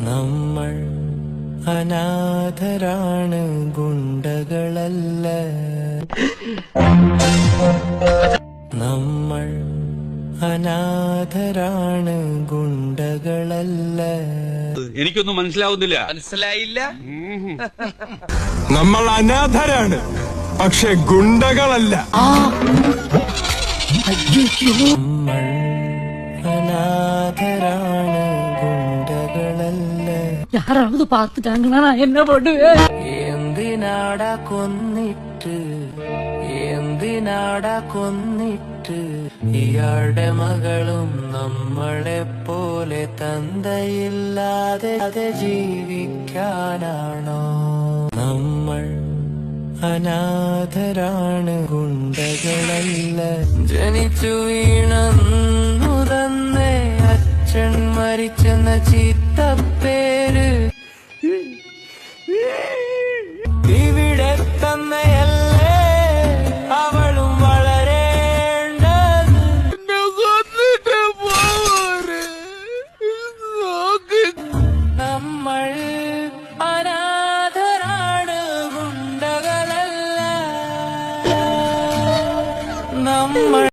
നമ്മൾ അനാഥരാണ്, ഗുണ്ടകളല്ല. നമ്മൾ അനാഥരാണ്, ഗുണ്ടകളല്ല. എനിക്കൊന്നും മനസ്സിലാവുന്നില്ല. മനസ്സിലായില്ല. നമ്മൾ അനാഥരാണ്, പക്ഷെ ഗുണ്ടകളല്ല. നമ്മൾ അനാഥരാണ്, ഗുണ്ടകളല്ല. யாராவது பார்த்துட்டாங்கன்னா நான் என்ன பண்ணுவேன்? എന്തിനാടാ കൊന്നിട്ട്, എന്തിനാടാ കൊന്നിട്ട്, ഇയാളുടെ മകളും നമ്മളെ പോലെ തന്തയില്ലാതെ ജീവിക്കാനാണോ? നമ്മൾ അനാഥരാണ്, ഗുണ്ടകളല്ല. ജനിച്ചു വീണന്നു തന്നെ അച്ഛൻ മരിച്ചെന്ന ചീത്തപ്പേര് ഇവിടെ തന്നെയല്ലേ അവളും വളരേണ്ടത്. നമ്മൾ അനാഥരാണ്, ഗുണ്ടകളല്ല. നമ്മൾ